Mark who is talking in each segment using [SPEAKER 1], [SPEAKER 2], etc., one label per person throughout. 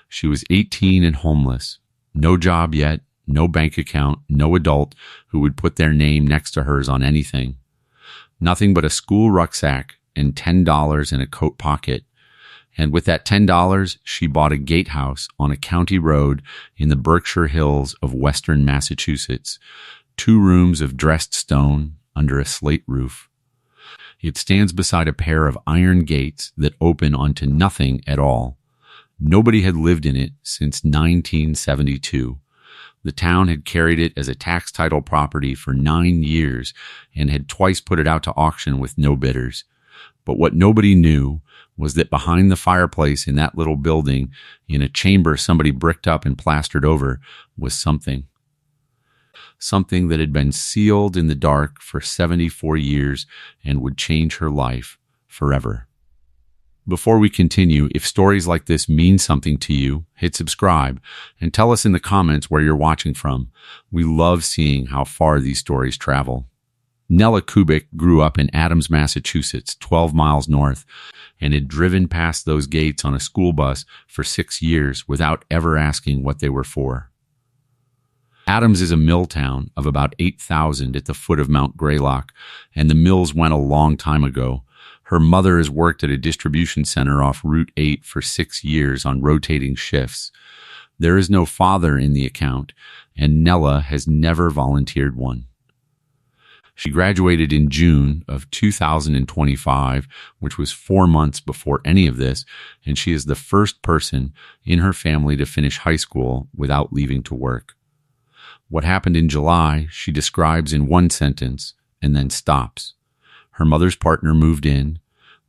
[SPEAKER 1] She was 18 and homeless. No job yet, no bank account, no adult who would put their name next to hers on anything. Nothing but a school rucksack and $10 in a coat pocket. And with that $10, she bought a gatehouse on a county road in the Berkshire Hills of western Massachusetts, 2 rooms of dressed stone under a slate roof. It stands beside a pair of iron gates that open onto nothing at all. Nobody had lived in it since 1972. The town had carried it as a tax title property for 9 years and had twice put it out to auction with no bidders. But what nobody knew was that behind the fireplace in that little building, in a chamber somebody bricked up and plastered over, was something. Something that had been sealed in the dark for 74 years and would change her life forever. Before we continue, if stories like this mean something to you, hit subscribe and tell us in the comments where you're watching from. We love seeing how far these stories travel. Nella Kubik grew up in Adams, Massachusetts, 12 miles north, and had driven past those gates on a school bus for 6 years without ever asking what they were for. Adams is a mill town of about 8,000 at the foot of Mount Greylock, and the mills went a long time ago. Her mother has worked at a distribution center off Route 8 for 6 years on rotating shifts. There is no father in the account, and Nella has never volunteered one. She graduated in June of 2025, which was 4 months before any of this, and she is the first person in her family to finish high school without leaving to work. What happened in July, she describes in one sentence and then stops. Her mother's partner moved in,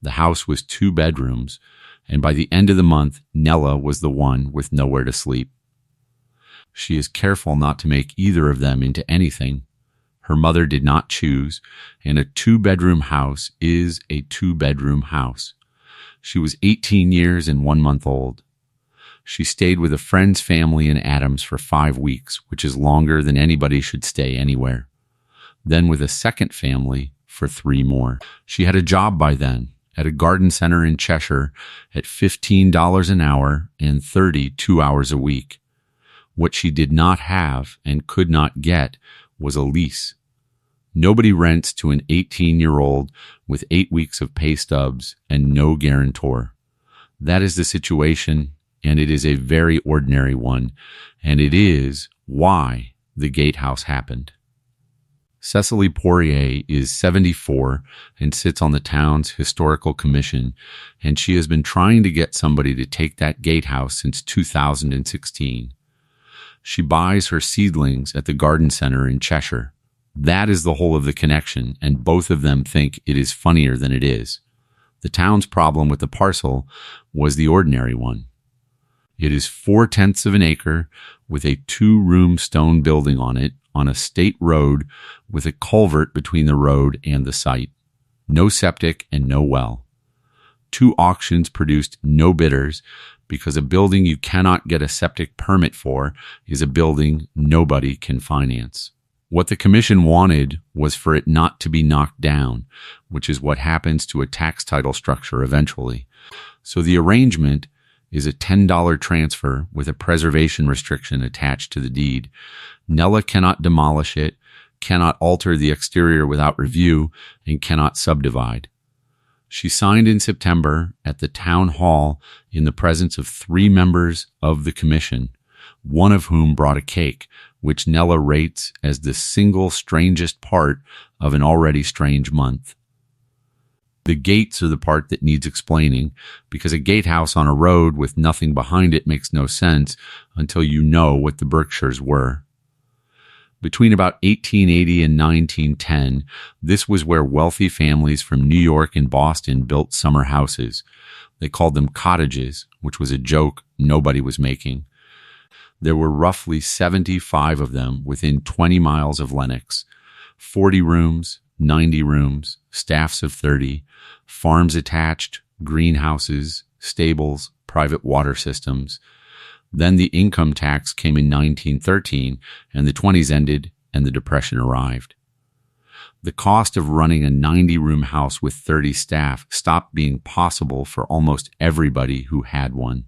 [SPEAKER 1] the house was 2 bedrooms, and by the end of the month, Nella was the one with nowhere to sleep. She is careful not to make either of them into anything. Her mother did not choose, and a 2-bedroom house is a 2-bedroom house. She was 18 years and 1 month old. She stayed with a friend's family in Adams for 5 weeks, which is longer than anybody should stay anywhere. Then with a second family for 3 more. She had a job by then at a garden center in Cheshire at $15 an hour and 32 hours a week. What she did not have and could not get was a lease. Nobody rents to an 18-year-old with 8 weeks of pay stubs and no guarantor. That is the situation, and it is a very ordinary one, and it is why the Gatehouse happened. Cecily Poirier is 74 and sits on the town's historical commission, and she has been trying to get somebody to take that gatehouse since 2016. She buys her seedlings at the garden center in Cheshire. That is the whole of the connection, and both of them think it is funnier than it is. The town's problem with the parcel was the ordinary one. It is 4/10 of an acre with a 2-room stone building on it on a state road with a culvert between the road and the site. No septic and no well. 2 auctions produced no bidders because a building you cannot get a septic permit for is a building nobody can finance. What the commission wanted was for it not to be knocked down, which is what happens to a tax title structure eventually. So the arrangement is a $10 transfer with a preservation restriction attached to the deed. Nella cannot demolish it, cannot alter the exterior without review, and cannot subdivide. She signed in September at the town hall in the presence of 3 members of the commission, one of whom brought a cake, which Nella rates as the single strangest part of an already strange month. The gates are the part that needs explaining, because a gatehouse on a road with nothing behind it makes no sense until you know what the Berkshires were. Between about 1880 and 1910, this was where wealthy families from New York and Boston built summer houses. They called them cottages, which was a joke nobody was making. There were roughly 75 of them within 20 miles of Lenox. 40 rooms, 90 rooms, staffs of 30, farms attached, greenhouses, stables, private water systems. Then the income tax came in 1913, and the 20s ended, and the Depression arrived. The cost of running a 90-room house with 30 staff stopped being possible for almost everybody who had one.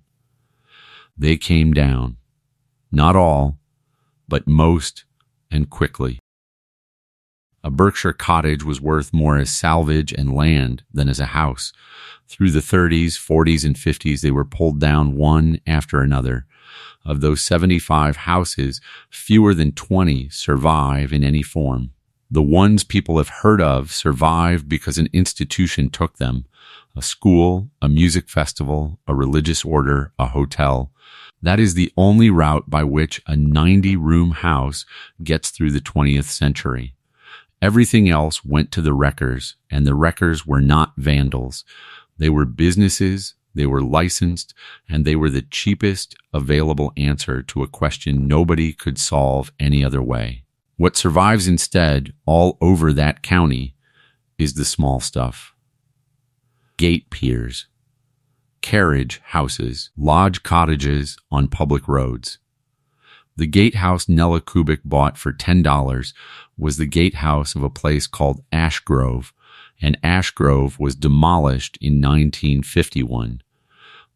[SPEAKER 1] They came down. Not all, but most, and quickly. A Berkshire cottage was worth more as salvage and land than as a house. Through the 30s, 40s, and 50s, they were pulled down one after another. Of those 75 houses, fewer than 20 survive in any form. The ones people have heard of survived because an institution took them. A school, a music festival, a religious order, a hotel. That is the only route by which a 90-room house gets through the 20th century. Everything else went to the wreckers, and the wreckers were not vandals. They were businesses, they were licensed, and they were the cheapest available answer to a question nobody could solve any other way. What survives instead, all over that county, is the small stuff. Gate piers, carriage houses, lodge cottages on public roads. The gatehouse Nella Kubik bought for $10 was the gatehouse of a place called Ashgrove, and Ashgrove was demolished in 1951.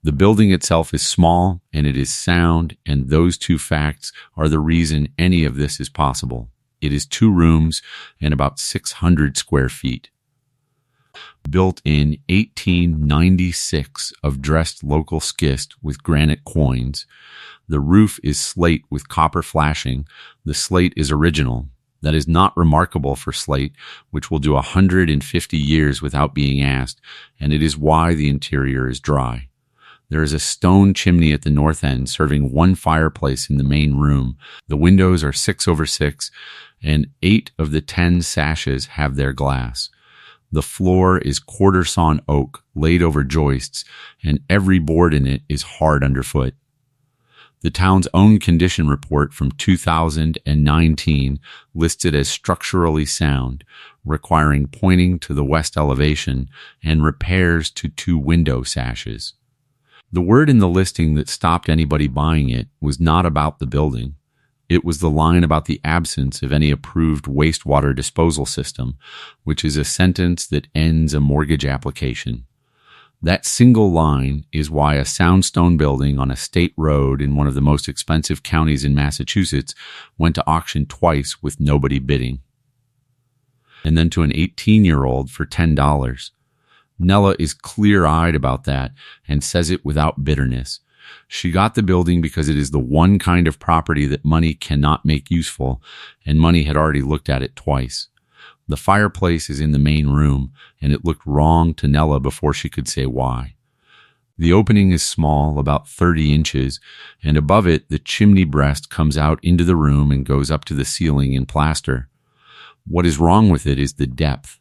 [SPEAKER 1] The building itself is small and it is sound, and those two facts are the reason any of this is possible. It is 2 rooms and about 600 square feet. Built in 1896 of dressed local schist with granite quoins. The roof is slate with copper flashing. The slate is original. That is not remarkable for slate, which will do 150 years without being asked, and it is why the interior is dry. There is a stone chimney at the north end serving 1 fireplace in the main room. The windows are 6/6, and 8 of the 10 sashes have their glass. The floor is quarter-sawn oak laid over joists, and every board in it is hard underfoot. The town's own condition report from 2019 lists it as structurally sound, requiring pointing to the west elevation and repairs to 2 window sashes. The word in the listing that stopped anybody buying it was not about the building. It was the line about the absence of any approved wastewater disposal system, which is a sentence that ends a mortgage application. That single line is why a soundstone building on a state road in one of the most expensive counties in Massachusetts went to auction twice with nobody bidding. And then to an 18-year-old for $10. Nella is clear-eyed about that and says it without bitterness. She got the building because it is the one kind of property that money cannot make useful, and money had already looked at it twice. The fireplace is in the main room, and it looked wrong to Nella before she could say why. The opening is small, about 30 inches, and above it the chimney breast comes out into the room and goes up to the ceiling in plaster. What is wrong with it is the depth.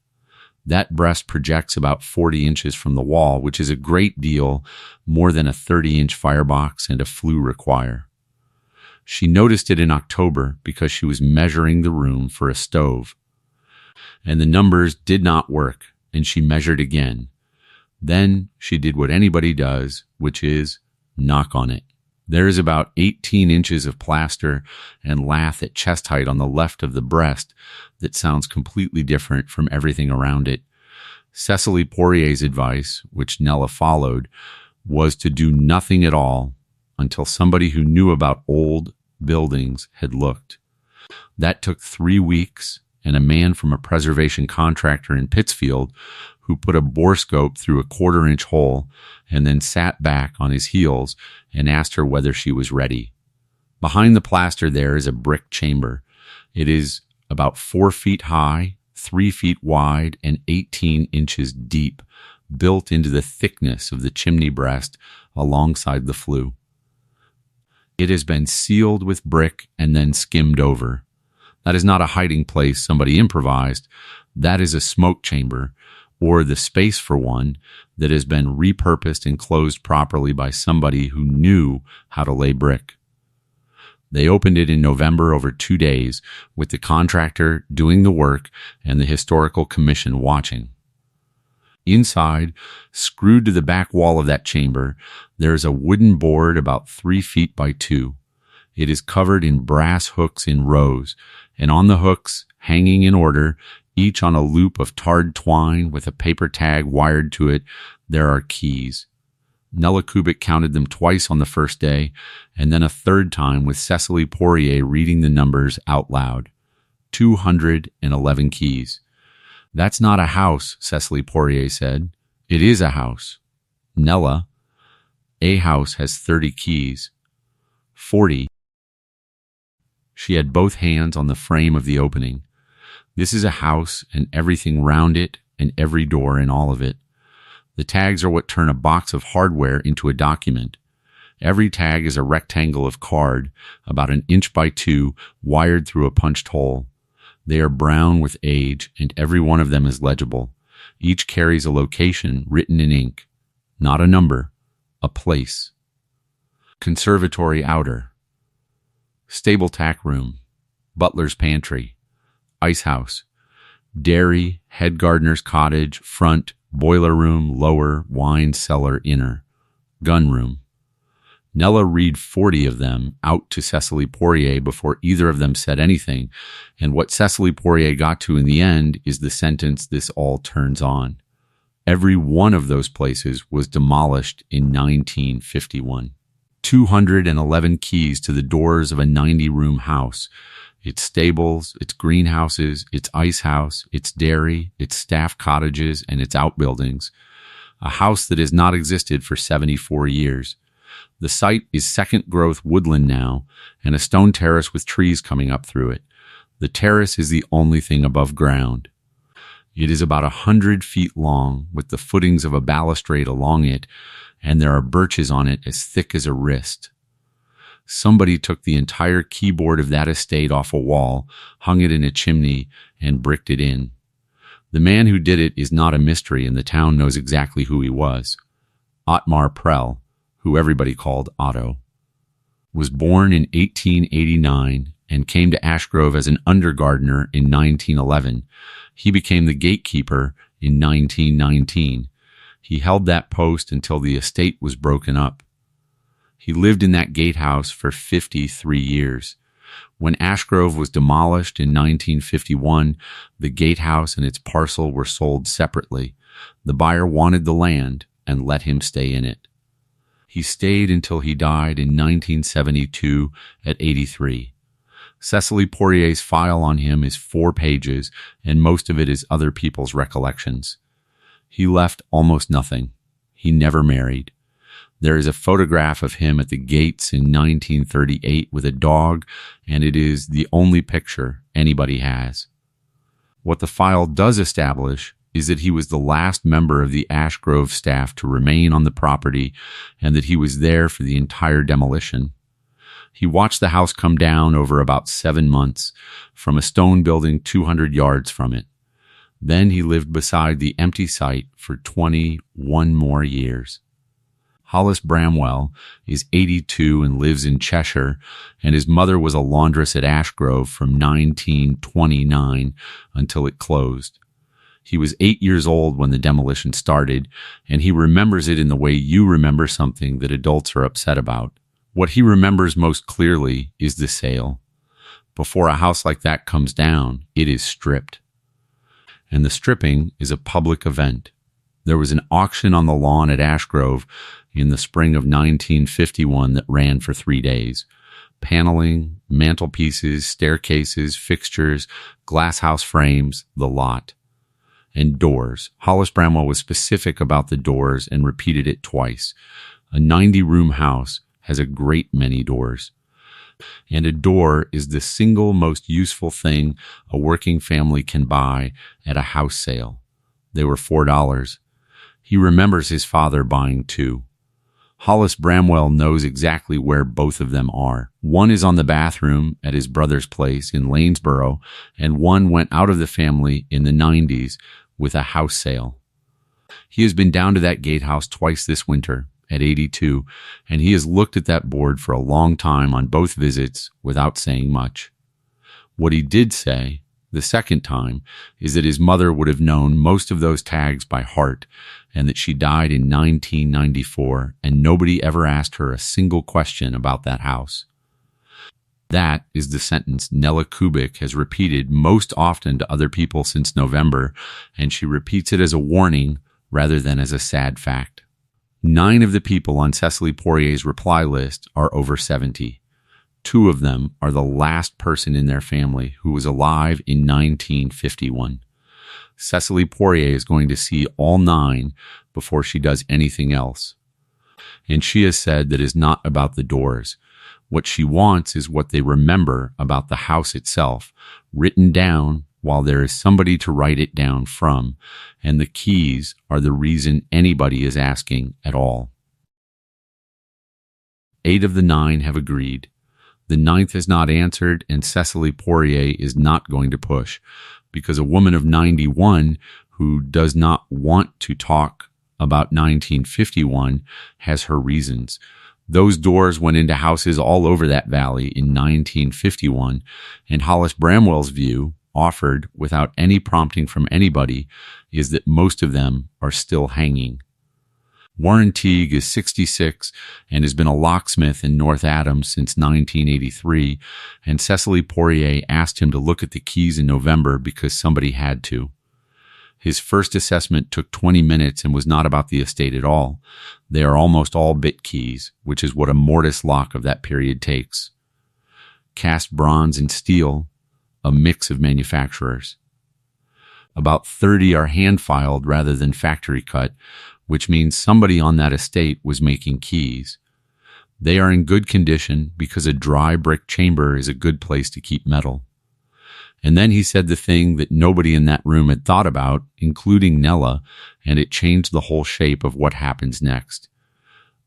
[SPEAKER 1] That breast projects about 40 inches from the wall, which is a great deal more than a 30-inch firebox and a flue require. She noticed it in October because she was measuring the room for a stove. And the numbers did not work, and she measured again. Then she did what anybody does, which is knock on it. There is about 18 inches of plaster and lath at chest height on the left of the breast that sounds completely different from everything around it. Cecily Poirier's advice, which Nella followed, was to do nothing at all until somebody who knew about old buildings had looked. That took 3 weeks, and a man from a preservation contractor in Pittsfield who put a borescope through a 1/4-inch hole and then sat back on his heels and asked her whether she was ready. Behind the plaster there is a brick chamber. It is about 4 feet high, 3 feet wide, and 18 inches deep, built into the thickness of the chimney breast alongside the flue. It has been sealed with brick and then skimmed over. That is not a hiding place somebody improvised. That is a smoke chamber, or the space for one, that has been repurposed and closed properly by somebody who knew how to lay brick. They opened it in November over 2 days, with the contractor doing the work and the historical commission watching. Inside, screwed to the back wall of that chamber, there is a wooden board about 3 feet by 2. It is covered in brass hooks in rows, and on the hooks, hanging in order, each on a loop of tarred twine with a paper tag wired to it, there are keys. Nella Kubik counted them twice on the first day, and then a third time with Cecily Poirier reading the numbers out loud. 211 keys. That's not a house, Cecily Poirier said. It is a house. Nella, a house has 30 keys. 40. She had both hands on the frame of the opening. This is a house and everything round it and every door in all of it. The tags are what turn a box of hardware into a document. Every tag is a rectangle of card, about 1 inch by 2, wired through a punched hole. They are brown with age, and every one of them is legible. Each carries a location written in ink. Not a number, a place. Conservatory outer. Stable tack room. Butler's pantry. Ice house. Dairy, head gardener's cottage, front, boiler room, lower, wine cellar, inner. Gun room. Nella read 40 of them out to Cecily Poirier before either of them said anything, and what Cecily Poirier got to in the end is the sentence this all turns on. Every one of those places was demolished in 1951. 211 keys to the doors of a 90-room house. Its stables, its greenhouses, its ice house, its dairy, its staff cottages, and its outbuildings. A house that has not existed for 74 years. The site is second-growth woodland now, and a stone terrace with trees coming up through it. The terrace is the only thing above ground. It is about 100 feet long, with the footings of a balustrade along it, and there are birches on it as thick as a wrist. Somebody took the entire keyboard of that estate off a wall, hung it in a chimney, and bricked it in. The man who did it is not a mystery, and the town knows exactly who he was. Ottmar Prell, who everybody called Otto, was born in 1889 and came to Ashgrove as an undergardener in 1911. He became the gatekeeper in 1919. He held that post until the estate was broken up. He lived in that gatehouse for 53 years. When Ashgrove was demolished in 1951, the gatehouse and its parcel were sold separately. The buyer wanted the land and let him stay in it. He stayed until he died in 1972 at 83. Cecily Poirier's file on him is 4 pages, and most of it is other people's recollections. He left almost nothing. He never married. There is a photograph of him at the gates in 1938 with a dog, and it is the only picture anybody has. What the file does establish is that he was the last member of the Ashgrove staff to remain on the property and that he was there for the entire demolition. He watched the house come down over about 7 months from a stone building 200 yards from it. Then he lived beside the empty site for 21 more years. Hollis Bramwell is 82 and lives in Cheshire, and his mother was a laundress at Ashgrove from 1929 until it closed. He was 8 years old when the demolition started, and he remembers it in the way you remember something that adults are upset about. What he remembers most clearly is the sale. Before a house like that comes down, it is stripped. And the stripping is a public event. There was an auction on the lawn at Ashgrove in the spring of 1951 that ran for 3 days. Paneling, mantelpieces, staircases, fixtures, glasshouse frames, the lot. And doors. Hollis Bramwell was specific about the doors and repeated it twice. A 90-room house has a great many doors. And a door is the single most useful thing a working family can buy at a house sale. They were $4. He remembers his father buying 2. Hollis Bramwell knows exactly where both of them are. One is on the bathroom at his brother's place in Lanesborough, and one went out of the family in the 90s with a house sale. He has been down to that gatehouse twice this winter at 82, and he has looked at that board for a long time on both visits without saying much. What he did say, the second time, is that his mother would have known most of those tags by heart, and that she died in 1994, and nobody ever asked her a single question about that house. That is the sentence Nella Kubik has repeated most often to other people since November, and she repeats it as a warning rather than as a sad fact. 9 of the people on Cecily Poirier's reply list are over 70. 2 of them are the last person in their family who was alive in 1951. Cecily Poirier is going to see all 9 before she does anything else. And she has said that it's not about the doors. What she wants is what they remember about the house itself, written down while there is somebody to write it down from, and the keys are the reason anybody is asking at all. 8 of the 9 have agreed. The 9th has not answered, and Cecily Poirier is not going to push, because a woman of 91 who does not want to talk about 1951 has her reasons. Those doors went into houses all over that valley in 1951, and Hollis Bramwell's view, offered without any prompting from anybody, is that most of them are still hanging. Warren Teague is 66 and has been a locksmith in North Adams since 1983, and Cecily Poirier asked him to look at the keys in November because somebody had to. His first assessment took 20 minutes and was not about the estate at all. They are almost all bit keys, which is what a mortise lock of that period takes. Cast bronze and steel, a mix of manufacturers. About 30 are hand-filed rather than factory cut, which means somebody on that estate was making keys. They are in good condition because a dry brick chamber is a good place to keep metal. And then he said the thing that nobody in that room had thought about, including Nella, and it changed the whole shape of what happens next.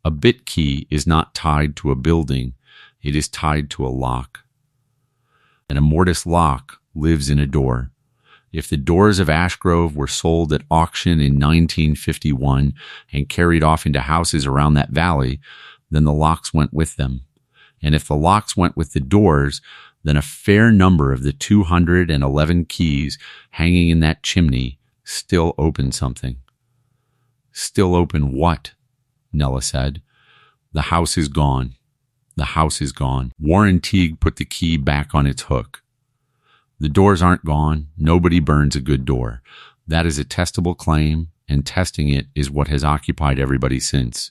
[SPEAKER 1] A bit key is not tied to a building, it is tied to a lock. And a mortise lock lives in a door. If the doors of Ashgrove were sold at auction in 1951 and carried off into houses around that valley, then the locks went with them. And if the locks went with the doors, then a fair number of the 211 keys hanging in that chimney still open something. Still open what? Nella said. The house is gone. The house is gone. Warren Teague put the key back on its hook. The doors aren't gone. Nobody burns a good door. That is a testable claim, and testing it is what has occupied everybody since.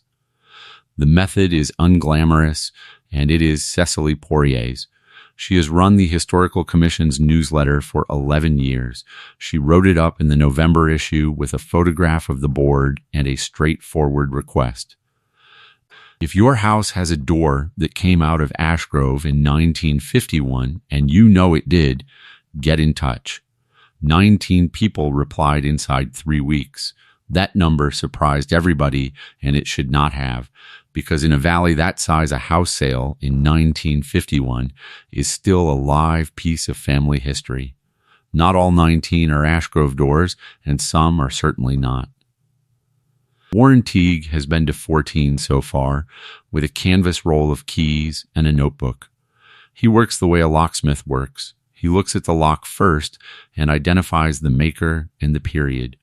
[SPEAKER 1] The method is unglamorous, and it is Cecily Poirier's. She has run the Historical Commission's newsletter for 11 years. She wrote it up in the November issue with a photograph of the board and a straightforward request. If your house has a door that came out of Ashgrove in 1951, and you know it did, get in touch. 19 people replied inside 3 weeks. That number surprised everybody, and it should not have, because in a valley that size, a house sale in 1951 is still a live piece of family history. Not all 19 are Ashgrove doors, and some are certainly not. Warren Teague has been to 14 so far, with a canvas roll of keys and a notebook. He works the way a locksmith works. He looks at the lock first and identifies the maker and the period.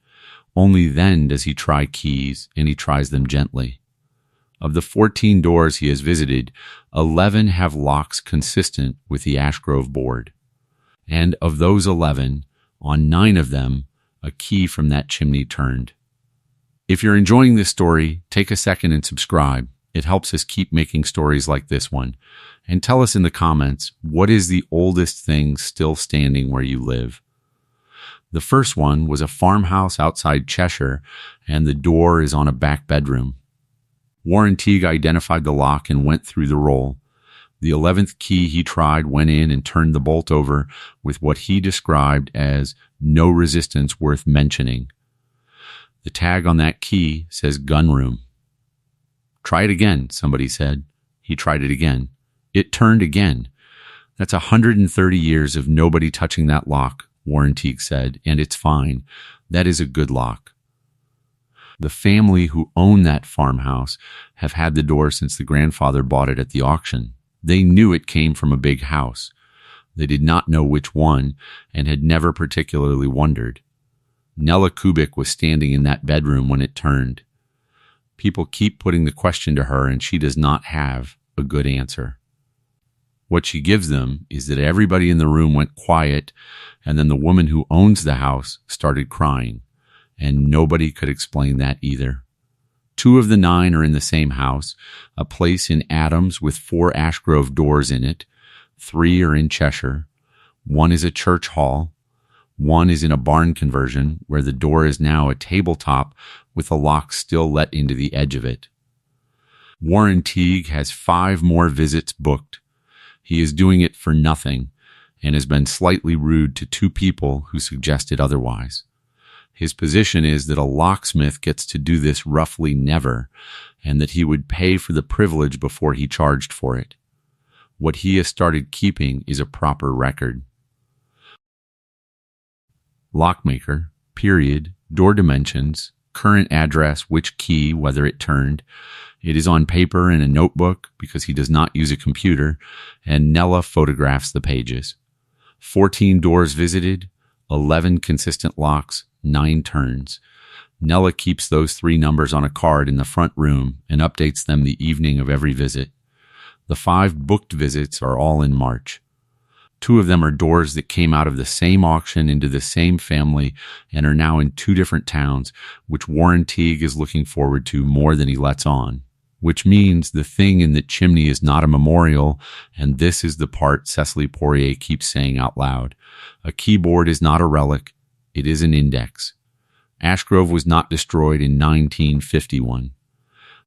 [SPEAKER 1] Only then does he try keys, and he tries them gently. Of the 14 doors he has visited, 11 have locks consistent with the Ashgrove board. And of those 11, on 9 of them, a key from that chimney turned. If you're enjoying this story, take a second and subscribe. It helps us keep making stories like this one. And tell us in the comments, what is the oldest thing still standing where you live? The first one was a farmhouse outside Cheshire, and the door is on a back bedroom. Warren Teague identified the lock and went through the roll. The 11th key he tried went in and turned the bolt over with what he described as no resistance worth mentioning. The tag on that key says gun room. Try it again, somebody said. He tried it again. It turned again. That's 130 years of nobody touching that lock, Warren Teague said, and it's fine. That is a good lock. The family who own that farmhouse have had the door since the grandfather bought it at the auction. They knew it came from a big house. They did not know which one and had never particularly wondered. Nella Kubik was standing in that bedroom when it turned. People keep putting the question to her, and she does not have a good answer. What she gives them is that everybody in the room went quiet, and then the woman who owns the house started crying, and nobody could explain that either. 2 of the 9 are in the same house, a place in Adams with 4 Ashgrove doors in it. 3 are in Cheshire. 1 is a church hall. 1 is in a barn conversion where the door is now a tabletop with a lock still let into the edge of it. Warren Teague has 5 more visits booked. He is doing it for nothing and has been slightly rude to 2 people who suggested otherwise. His position is that a locksmith gets to do this roughly never, and that he would pay for the privilege before he charged for it. What he has started keeping is a proper record. Lockmaker, period, door dimensions, current address, which key, whether it turned. It is on paper in a notebook because he does not use a computer, and Nella photographs the pages. 14 doors visited, 11 consistent locks, 9 turns. Nella keeps those 3 numbers on a card in the front room and updates them the evening of every visit. The 5 booked visits are all in March. 2 of them are doors that came out of the same auction into the same family and are now in 2 different towns, which Warren Teague is looking forward to more than he lets on. Which means the thing in the chimney is not a memorial, and this is the part Cecily Poirier keeps saying out loud. A keyboard is not a relic. It is an index. Ashgrove was not destroyed in 1951.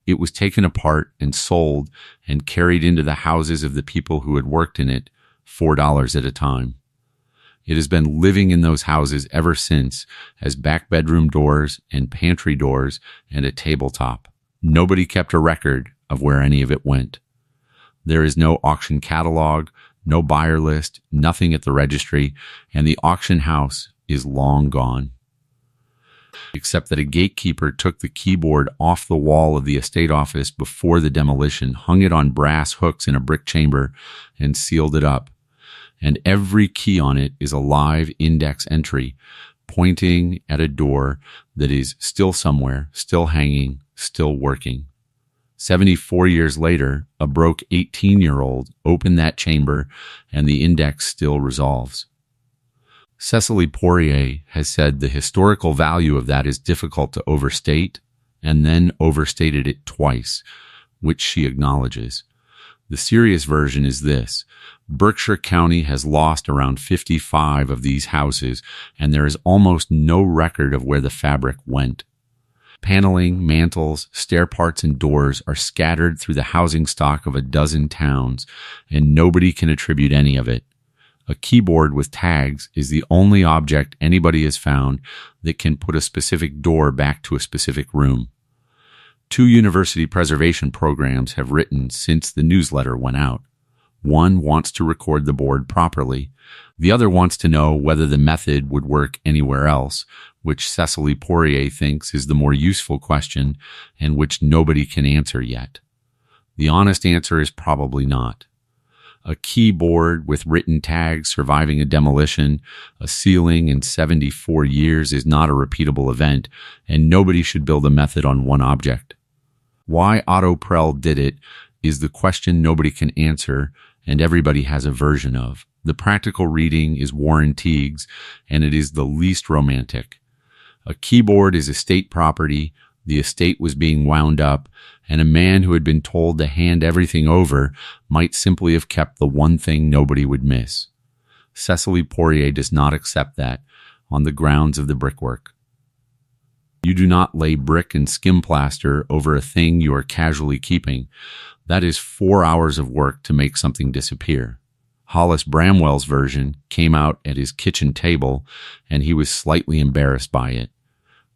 [SPEAKER 1] It was taken apart and sold and carried into the houses of the people who had worked in it, $4 at a time. It has been living in those houses ever since as back bedroom doors and pantry doors and a tabletop. Nobody kept a record of where any of it went. There is no auction catalog, no buyer list, nothing at the registry, and the auction house is long gone. Except that a gatekeeper took the keyboard off the wall of the estate office before the demolition, hung it on brass hooks in a brick chamber, and sealed it up. And every key on it is a live index entry, pointing at a door that is still somewhere, still hanging, still working. 74 years later, a broke 18-year-old opened that chamber, and the index still resolves. Cecily Poirier has said the historical value of that is difficult to overstate, and then overstated it twice, which she acknowledges. The serious version is this. Berkshire County has lost around 55 of these houses, and there is almost no record of where the fabric went. Paneling, mantles, stair parts, and doors are scattered through the housing stock of a dozen towns, and nobody can attribute any of it. A keyboard with tags is the only object anybody has found that can put a specific door back to a specific room. 2 university preservation programs have written since the newsletter went out. One wants to record the board properly. The other wants to know whether the method would work anywhere else, which Cecily Poirier thinks is the more useful question and which nobody can answer yet. The honest answer is probably not. A keyboard with written tags surviving a demolition, a ceiling in 74 years is not a repeatable event, and nobody should build a method on one object. Why Otto Prell did it is the question nobody can answer, and everybody has a version of. The practical reading is Warren Teague's, and it is the least romantic. A keyboard is estate property, the estate was being wound up, and a man who had been told to hand everything over might simply have kept the one thing nobody would miss. Cecily Poirier does not accept that on the grounds of the brickwork. You do not lay brick and skim plaster over a thing you are casually keeping. That is 4 hours of work to make something disappear. Hollis Bramwell's version came out at his kitchen table, and he was slightly embarrassed by it.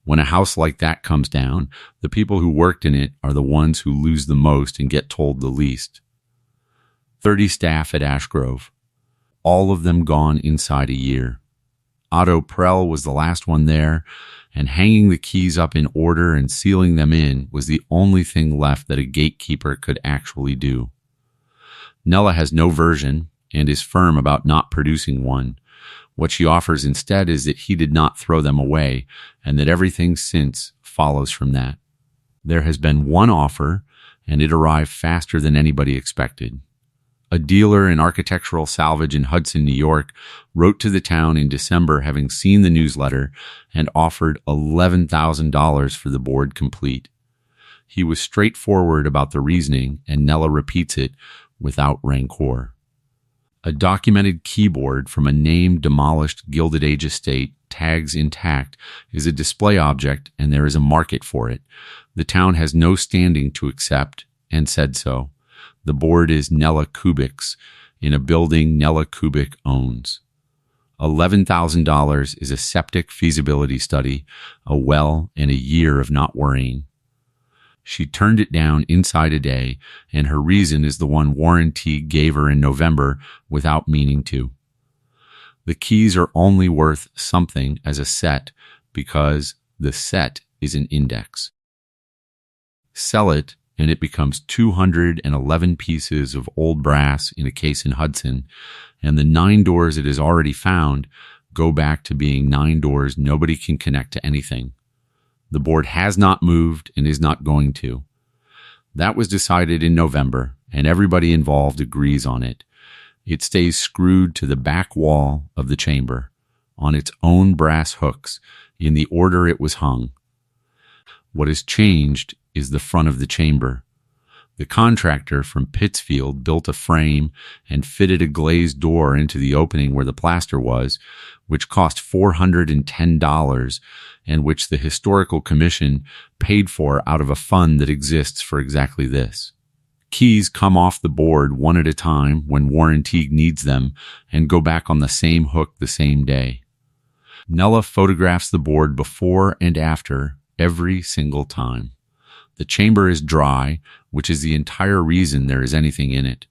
[SPEAKER 1] When a house like that comes down, the people who worked in it are the ones who lose the most and get told the least. 30 staff at Ashgrove. All of them gone inside a year. Otto Prell was the last one there, and hanging the keys up in order and sealing them in was the only thing left that a gatekeeper could actually do. Nella has no version and is firm about not producing one. What she offers instead is that he did not throw them away, and that everything since follows from that. There has been one offer, and it arrived faster than anybody expected. A dealer in architectural salvage in Hudson, New York, wrote to the town in December having seen the newsletter and offered $11,000 for the board complete. He was straightforward about the reasoning, and Nella repeats it without rancor. A documented keyboard from a named demolished Gilded Age estate, tags intact, is a display object, and there is a market for it. The town has no standing to accept, and said so. The board is Nella Kubik's, in a building Nella Kubik owns. $11,000 is a septic feasibility study, a well, and a year of not worrying. She turned it down inside a day, and her reason is the one Warren Teague gave her in November without meaning to. The keys are only worth something as a set because the set is an index. Sell it, and it becomes 211 pieces of old brass in a case in Hudson, and the 9 doors it has already found go back to being 9 doors nobody can connect to anything. The board has not moved and is not going to. That was decided in November, and everybody involved agrees on it. It stays screwed to the back wall of the chamber, on its own brass hooks, in the order it was hung. What has changed is the front of the chamber. The contractor from Pittsfield built a frame and fitted a glazed door into the opening where the plaster was, which cost $410, and which the Historical Commission paid for out of a fund that exists for exactly this. Keys come off the board one at a time when Warren Teague needs them and go back on the same hook the same day. Nella photographs the board before and after every single time. The chamber is dry, which is the entire reason there is anything in it.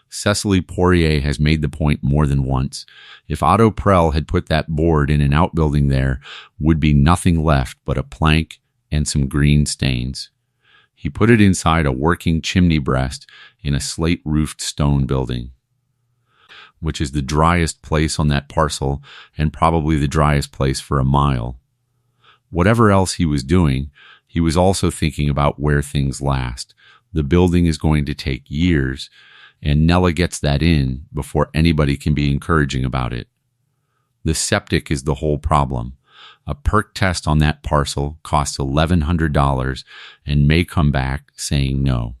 [SPEAKER 1] Cecily Poirier has made the point more than once. If Otto Prell had put that board in an outbuilding, there would be nothing left but a plank and some green stains. He put it inside a working chimney breast in a slate-roofed stone building, which is the driest place on that parcel and probably the driest place for a mile. Whatever else he was doing, he was also thinking about where things last. The building is going to take years, and Nella gets that in before anybody can be encouraging about it. The septic is the whole problem. A perk test on that parcel costs $1,100 and may come back saying no.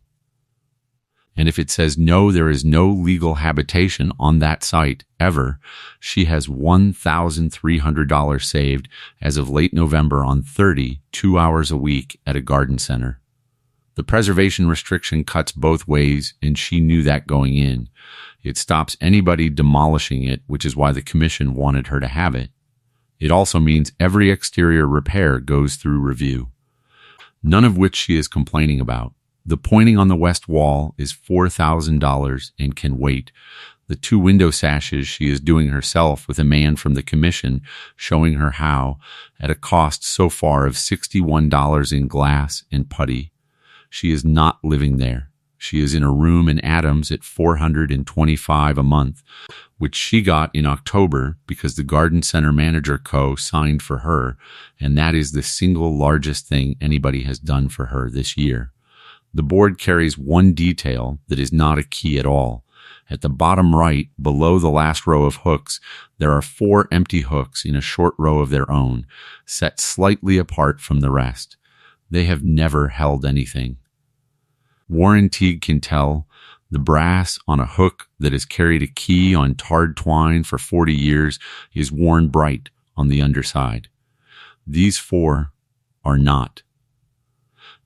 [SPEAKER 1] And if it says no, there is no legal habitation on that site ever, she has $1,300 saved as of late November on 2 hours a week at a garden center. The preservation restriction cuts both ways, and she knew that going in. It stops anybody demolishing it, which is why the commission wanted her to have it. It also means every exterior repair goes through review, none of which she is complaining about. The pointing on the west wall is $4,000 and can wait. The 2 window sashes she is doing herself with a man from the commission showing her how, at a cost so far of $61 in glass and putty. She is not living there. She is in a room in Adams at $425 a month, which she got in October because the Garden Center Manager Co. signed for her, and that is the single largest thing anybody has done for her this year. The board carries one detail that is not a key at all. At the bottom right, below the last row of hooks, there are 4 empty hooks in a short row of their own, set slightly apart from the rest. They have never held anything. Warren Teague can tell the brass on a hook that has carried a key on tarred twine for 40 years is worn bright on the underside. These 4 are not.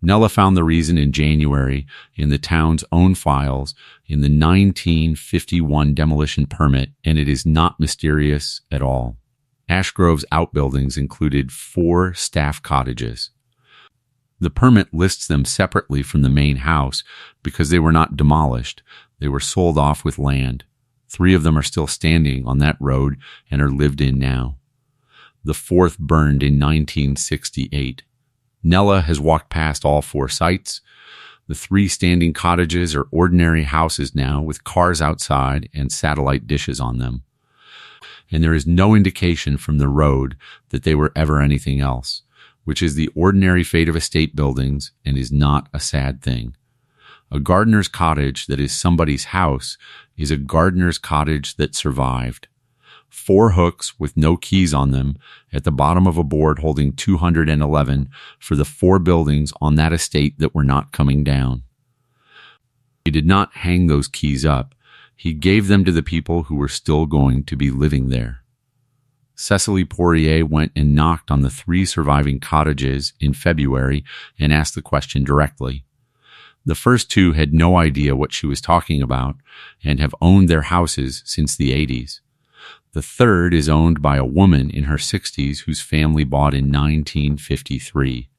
[SPEAKER 1] Nella found the reason in January in the town's own files in the 1951 demolition permit, and it is not mysterious at all. Ashgrove's outbuildings included 4 staff cottages. The permit lists them separately from the main house because they were not demolished. They were sold off with land. 3 of them are still standing on that road and are lived in now. The 4th burned in 1968. Nella has walked past all 4 sites. The 3 standing cottages are ordinary houses now with cars outside and satellite dishes on them. And there is no indication from the road that they were ever anything else, which is the ordinary fate of estate buildings and is not a sad thing. A gardener's cottage that is somebody's house is a gardener's cottage that survived. 4 hooks with no keys on them at the bottom of a board holding 211 for the 4 buildings on that estate that were not coming down. He did not hang those keys up. He gave them to the people who were still going to be living there. Cecily Poirier went and knocked on the 3 surviving cottages in February and asked the question directly. The first 2 had no idea what she was talking about and have owned their houses since the 80s. The third is owned by a woman in her 60s whose family bought in 1953.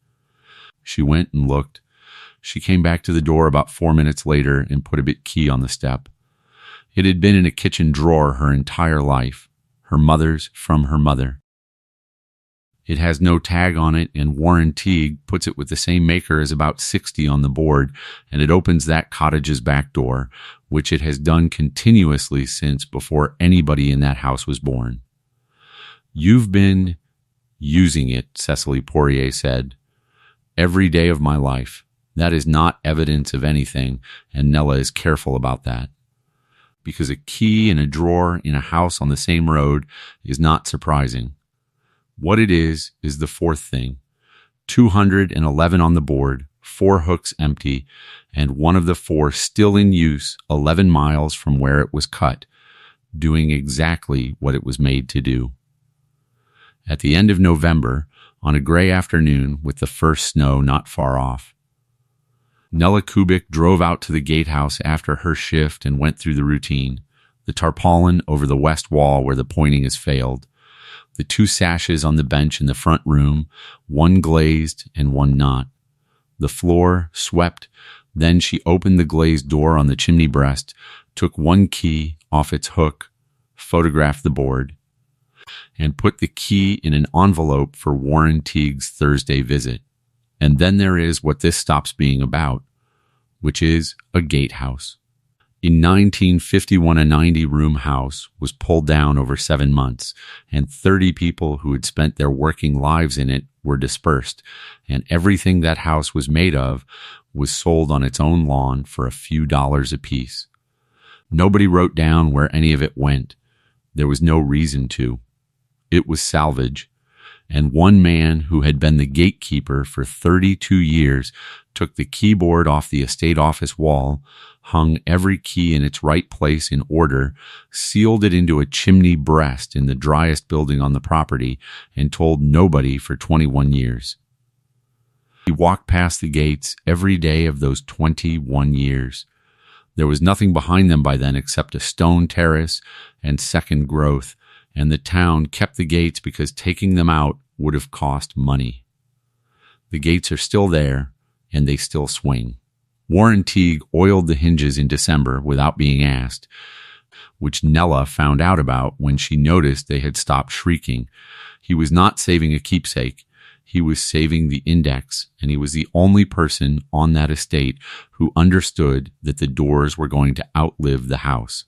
[SPEAKER 1] She went and looked. She came back to the door about 4 minutes later and put a bit key on the step. It had been in a kitchen drawer her entire life, her mother's from her mother. It has no tag on it, and Warren Teague puts it with the same maker as about 60 on the board, and it opens that cottage's back door, which it has done continuously since before anybody in that house was born. "You've been using it," Cecily Poirier said, "every day of my life. That is not evidence of anything, and Nella is careful about that. Because a key in a drawer in a house on the same road is not surprising. What it is the 4th thing. 211 on the board, 4 hooks empty, and one of the 4 still in use 11 miles from where it was cut, doing exactly what it was made to do." At the end of November, on a gray afternoon with the first snow not far off, Nella Kubik drove out to the gatehouse after her shift and went through the routine. The tarpaulin over the west wall where the pointing has failed. The 2 sashes on the bench in the front room, one glazed and one not. The floor swept. Then she opened the glazed door on the chimney breast, took 1 key off its hook, photographed the board, and put the key in an envelope for Warren Teague's Thursday visit. And then there is what this stops being about, which is a gatehouse. In 1951, a 90-room house was pulled down over 7 months, and 30 people who had spent their working lives in it were dispersed, and everything that house was made of was sold on its own lawn for a few dollars apiece. Nobody wrote down where any of it went. There was no reason to. It was salvage. And one man who had been the gatekeeper for 32 years took the keyboard off the estate office wall, hung every key in its right place in order, sealed it into a chimney breast in the driest building on the property, and told nobody for 21 years. He walked past the gates every day of those 21 years. There was nothing behind them by then except a stone terrace and second growth, and the town kept the gates because taking them out would have cost money. The gates are still there, and they still swing. Warren Teague oiled the hinges in December without being asked, which Nella found out about when she noticed they had stopped shrieking. He was not saving a keepsake. He was saving the index, and he was the only person on that estate who understood that the doors were going to outlive the house.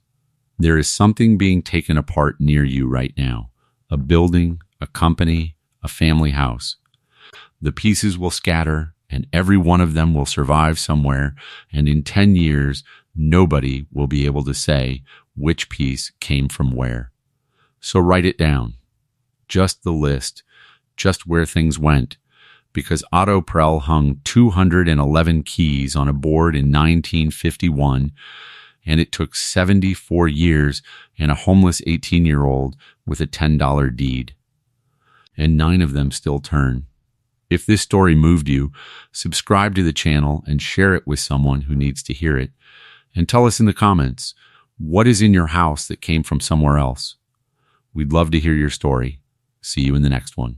[SPEAKER 1] There is something being taken apart near you right now. A building, a company, a family house. The pieces will scatter, and every one of them will survive somewhere, and in 10 years, nobody will be able to say which piece came from where. So write it down. Just the list, just where things went, because Otto Prell hung 211 keys on a board in 1951, and it took 74 years and a homeless 18-year-old with a $10 deed. And 9 of them still turn. If this story moved you, subscribe to the channel and share it with someone who needs to hear it. And tell us in the comments, what is in your house that came from somewhere else? We'd love to hear your story. See you in the next one.